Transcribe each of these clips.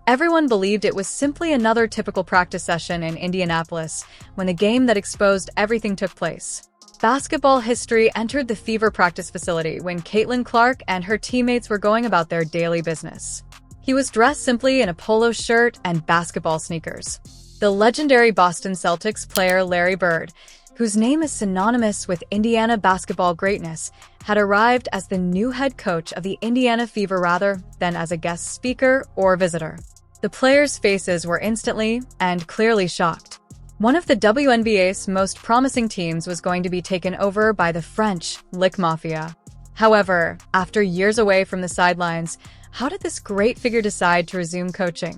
Everyone believed it was simply another typical practice session in Indianapolis when the game that exposed everything took place. Basketball history entered the Fever practice facility when Caitlin Clark and her teammates were going about their daily business. He was dressed simply in a polo shirt and basketball sneakers. The legendary Boston Celtics player Larry Bird, whose name is synonymous with Indiana basketball greatness, had arrived as the new head coach of the Indiana Fever rather than as a guest speaker or visitor. The players' faces were instantly and clearly shocked. One of the WNBA's most promising teams was going to be taken over by the French Lick Mafia. However, after years away from the sidelines, how did this great figure decide to resume coaching?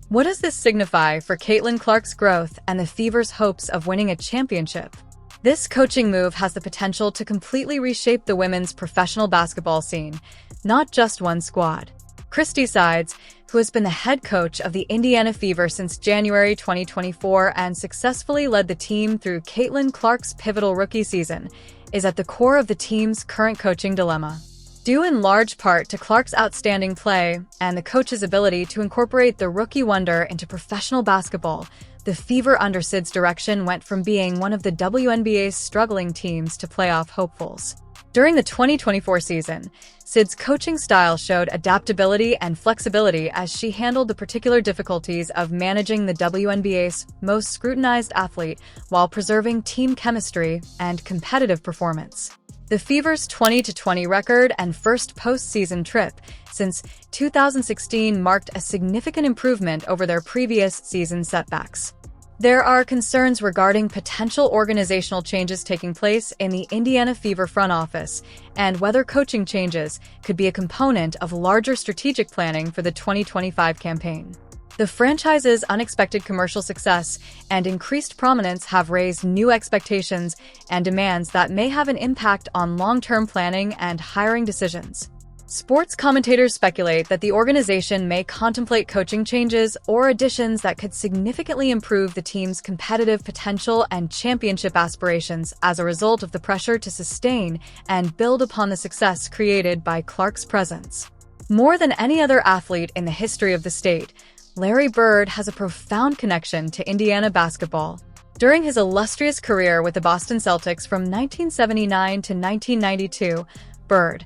What does this signify for Caitlin Clark's growth and the Fever's hopes of winning a championship? This coaching move has the potential to completely reshape the women's professional basketball scene, not just one squad. Christy Sides, who has been the head coach of the Indiana Fever since January 2024 and successfully led the team through Caitlin Clark's pivotal rookie season, is at the core of the team's current coaching dilemma. Due in large part to Clark's outstanding play and the coach's ability to incorporate the rookie wonder into professional basketball, the Fever under Sid's direction went from being one of the WNBA's struggling teams to playoff hopefuls. During the 2024 season, Sid's coaching style showed adaptability and flexibility as she handled the particular difficulties of managing the WNBA's most scrutinized athlete while preserving team chemistry and competitive performance. The Fever's 20-20 record and first postseason trip since 2016 marked a significant improvement over their previous season setbacks. There are concerns regarding potential organizational changes taking place in the Indiana Fever front office and whether coaching changes could be a component of larger strategic planning for the 2025 campaign. The franchise's unexpected commercial success and increased prominence have raised new expectations and demands that may have an impact on long-term planning and hiring decisions. Sports commentators speculate that the organization may contemplate coaching changes or additions that could significantly improve the team's competitive potential and championship aspirations as a result of the pressure to sustain and build upon the success created by Clark's presence. More than any other athlete in the history of the state, Larry Bird has a profound connection to Indiana basketball. During his illustrious career with the Boston Celtics from 1979 to 1992, Bird,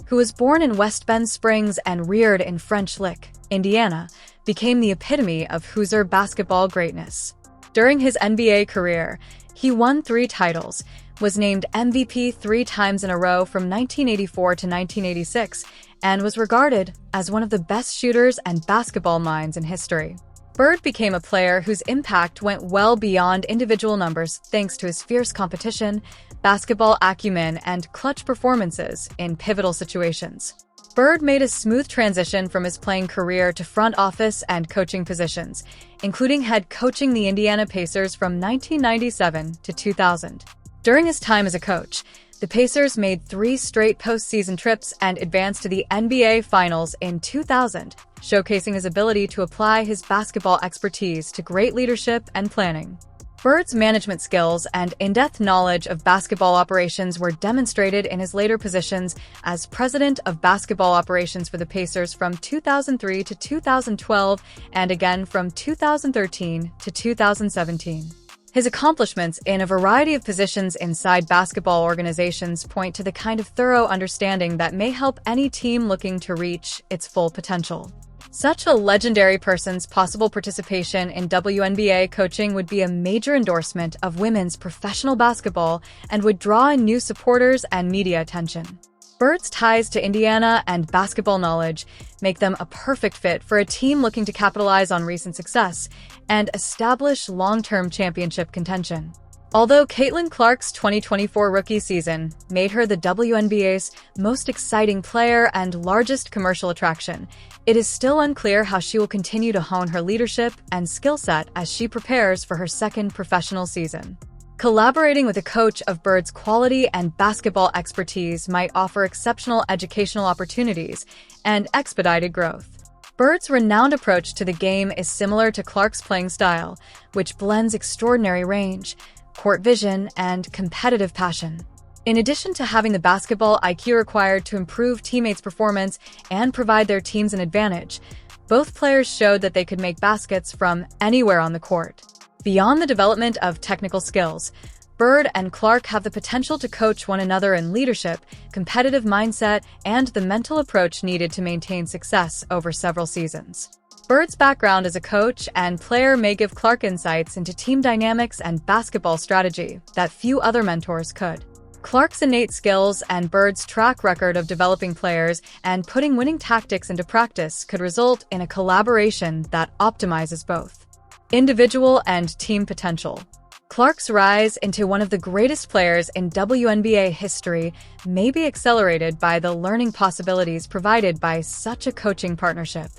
who was born in West Bend Springs and reared in French Lick, Indiana, became the epitome of Hoosier basketball greatness. During his NBA career, he won 3 titles, was named MVP 3 times in a row from 1984 to 1986, and was regarded as one of the best shooters and basketball minds in history. Bird became a player whose impact went well beyond individual numbers thanks to his fierce competition, basketball acumen, and clutch performances in pivotal situations. Bird made a smooth transition from his playing career to front office and coaching positions, including head coaching the Indiana Pacers from 1997 to 2000. During his time as a coach, the Pacers made 3 straight postseason trips and advanced to the NBA Finals in 2000, showcasing his ability to apply his basketball expertise to great leadership and planning. Bird's management skills and in-depth knowledge of basketball operations were demonstrated in his later positions as president of basketball operations for the Pacers from 2003 to 2012 and again from 2013 to 2017. His accomplishments in a variety of positions inside basketball organizations point to the kind of thorough understanding that may help any team looking to reach its full potential. Such a legendary person's possible participation in WNBA coaching would be a major endorsement of women's professional basketball and would draw in new supporters and media attention. Bird's ties to Indiana and basketball knowledge make them a perfect fit for a team looking to capitalize on recent success and establish long-term championship contention. Although Caitlin Clark's 2024 rookie season made her the WNBA's most exciting player and largest commercial attraction, it is still unclear how she will continue to hone her leadership and skill set as she prepares for her second professional season. Collaborating with a coach of Bird's quality and basketball expertise might offer exceptional educational opportunities and expedited growth. Bird's renowned approach to the game is similar to Clark's playing style, which blends extraordinary range, court vision, and competitive passion. In addition to having the basketball IQ required to improve teammates' performance and provide their teams an advantage, Both players showed that they could make baskets from anywhere on the court. Beyond the development of technical skills, Bird and Clark have the potential to coach one another in leadership, competitive mindset, and the mental approach needed to maintain success over several seasons. Bird's background as a coach and player may give Clark insights into team dynamics and basketball strategy that few other mentors could. Clark's innate skills and Bird's track record of developing players and putting winning tactics into practice could result in a collaboration that optimizes both individual and team potential. Clark's rise into one of the greatest players in WNBA history may be accelerated by the learning possibilities provided by such a coaching partnership.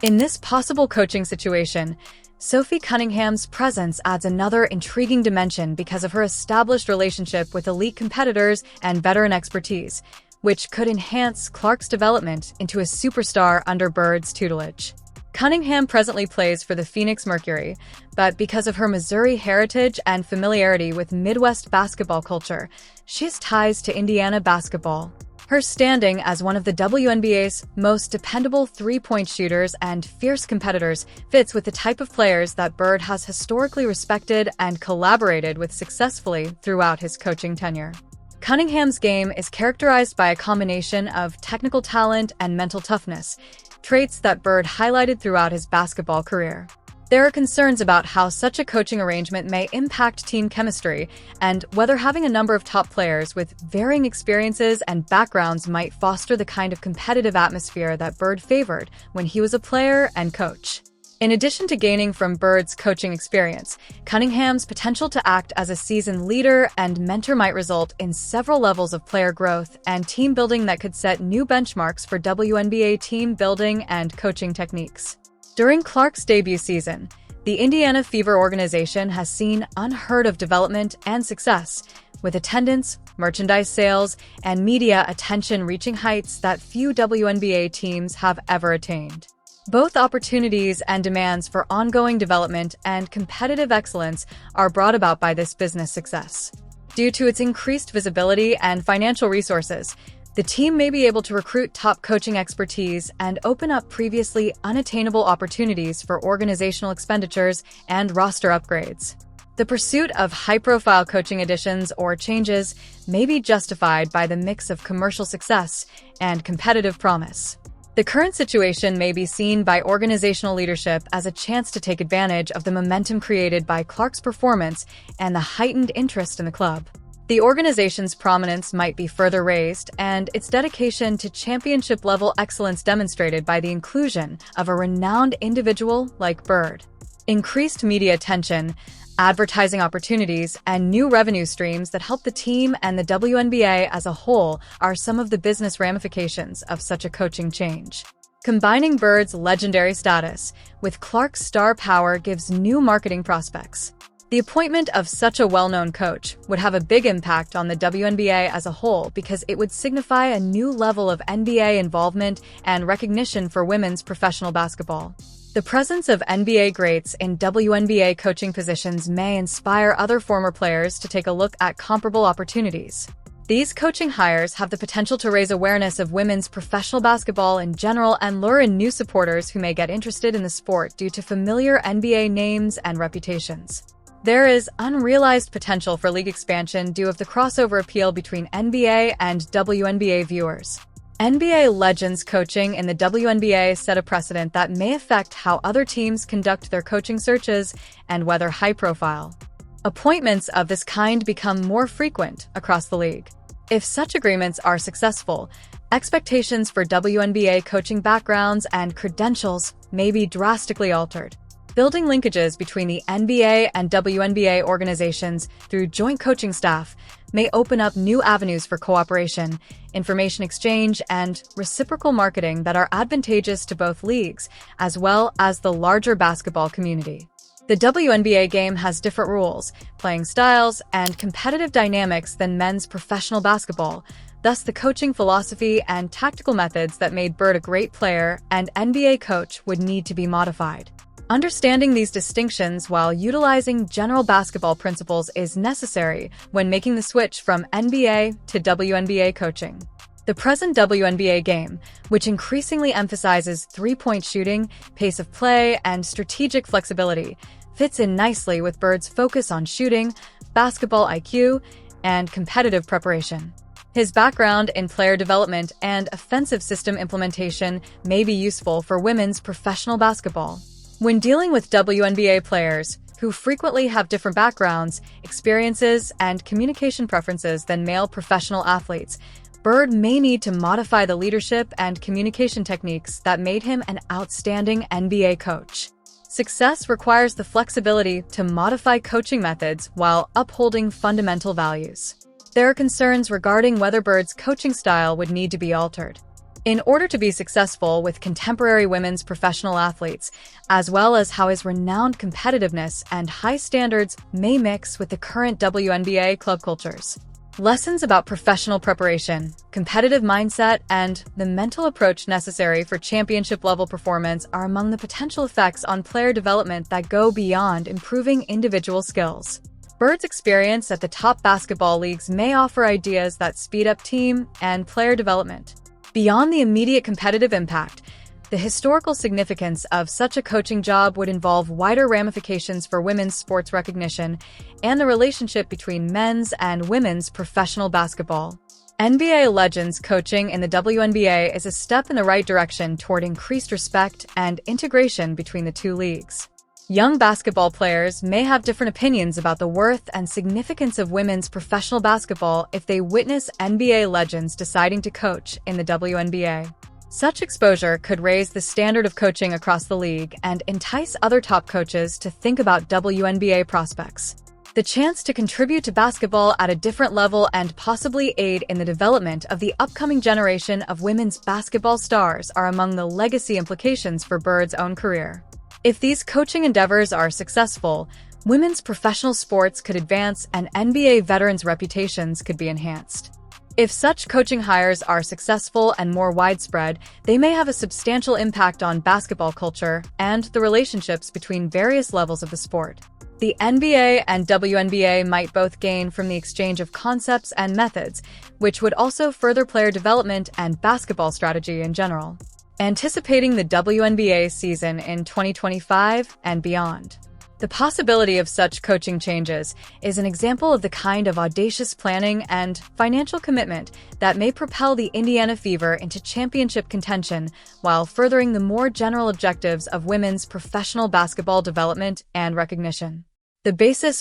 In this possible coaching situation, Sophie Cunningham's presence adds another intriguing dimension because of her established relationship with elite competitors and veteran expertise, which could enhance Clark's development into a superstar under Bird's tutelage. Cunningham presently plays for the Phoenix Mercury, but because of her Missouri heritage and familiarity with Midwest basketball culture, she has ties to Indiana basketball. Her standing as one of the WNBA's most dependable three-point shooters and fierce competitors fits with the type of players that Bird has historically respected and collaborated with successfully throughout his coaching tenure. Cunningham's game is characterized by a combination of technical talent and mental toughness, traits that Bird highlighted throughout his basketball career. There are concerns about how such a coaching arrangement may impact team chemistry and whether having a number of top players with varying experiences and backgrounds might foster the kind of competitive atmosphere that Bird favored when he was a player and coach. In addition to gaining from Bird's coaching experience, Cunningham's potential to act as a seasoned leader and mentor might result in several levels of player growth and team building that could set new benchmarks for WNBA team building and coaching techniques. During Clark's debut season, the Indiana Fever organization has seen unheard-of development and success, with attendance, merchandise sales, and media attention reaching heights that few WNBA teams have ever attained. Both opportunities and demands for ongoing development and competitive excellence are brought about by this business success. Due to its increased visibility and financial resources, the team may be able to recruit top coaching expertise and open up previously unattainable opportunities for organizational expenditures and roster upgrades. The pursuit of high-profile coaching additions or changes may be justified by the mix of commercial success and competitive promise. The current situation may be seen by organizational leadership as a chance to take advantage of the momentum created by Clark's performance and the heightened interest in the club. The organization's prominence might be further raised, and its dedication to championship-level excellence demonstrated by the inclusion of a renowned individual like Bird. Increased media attention, advertising opportunities, and new revenue streams that help the team and the WNBA as a whole are some of the business ramifications of such a coaching change. Combining Bird's legendary status with Clark's star power gives new marketing prospects. The appointment of such a well-known coach would have a big impact on the WNBA as a whole because it would signify a new level of NBA involvement and recognition for women's professional basketball. The presence of NBA greats in WNBA coaching positions may inspire other former players to take a look at comparable opportunities. These coaching hires have the potential to raise awareness of women's professional basketball in general and lure in new supporters who may get interested in the sport due to familiar NBA names and reputations. There is unrealized potential for league expansion due to the crossover appeal between NBA and WNBA viewers. NBA legends coaching in the WNBA set a precedent that may affect how other teams conduct their coaching searches and whether high-profile appointments of this kind become more frequent across the league. If such agreements are successful, expectations for WNBA coaching backgrounds and credentials may be drastically altered. Building linkages between the NBA and WNBA organizations through joint coaching staff may open up new avenues for cooperation, information exchange, and reciprocal marketing that are advantageous to both leagues, as well as the larger basketball community. The WNBA game has different rules, playing styles, and competitive dynamics than men's professional basketball. Thus, the coaching philosophy and tactical methods that made Bird a great player and NBA coach would need to be modified. Understanding these distinctions while utilizing general basketball principles is necessary when making the switch from NBA to WNBA coaching. The present WNBA game, which increasingly emphasizes three-point shooting, pace of play, and strategic flexibility, fits in nicely with Bird's focus on shooting, basketball IQ, and competitive preparation. His background in player development and offensive system implementation may be useful for women's professional basketball. When dealing with WNBA players, who frequently have different backgrounds, experiences, and communication preferences than male professional athletes, Bird may need to modify the leadership and communication techniques that made him an outstanding NBA coach. Success requires the flexibility to modify coaching methods while upholding fundamental values. There are concerns regarding whether Bird's coaching style would need to be altered. In order to be successful with contemporary women's professional athletes, as well as how his renowned competitiveness and high standards may mix with the current WNBA club cultures. Lessons about professional preparation, competitive mindset, and the mental approach necessary for championship-level performance are among the potential effects on player development that go beyond improving individual skills. Bird's experience at the top basketball leagues may offer ideas that speed up team and player development. Beyond the immediate competitive impact, the historical significance of such a coaching job would involve wider ramifications for women's sports recognition and the relationship between men's and women's professional basketball. NBA legends coaching in the WNBA is a step in the right direction toward increased respect and integration between the two leagues. Young basketball players may have different opinions about the worth and significance of women's professional basketball if they witness NBA legends deciding to coach in the WNBA. Such exposure could raise the standard of coaching across the league and entice other top coaches to think about WNBA prospects. The chance to contribute to basketball at a different level and possibly aid in the development of the upcoming generation of women's basketball stars are among the legacy implications for Bird's own career. If these coaching endeavors are successful, women's professional sports could advance and NBA veterans' reputations could be enhanced. If such coaching hires are successful and more widespread, they may have a substantial impact on basketball culture and the relationships between various levels of the sport. The NBA and WNBA might both gain from the exchange of concepts and methods, which would also further player development and basketball strategy in general. Anticipating the WNBA season in 2025 and beyond. The possibility of such coaching changes is an example of the kind of audacious planning and financial commitment that may propel the Indiana Fever into championship contention while furthering the more general objectives of women's professional basketball development and recognition. The basis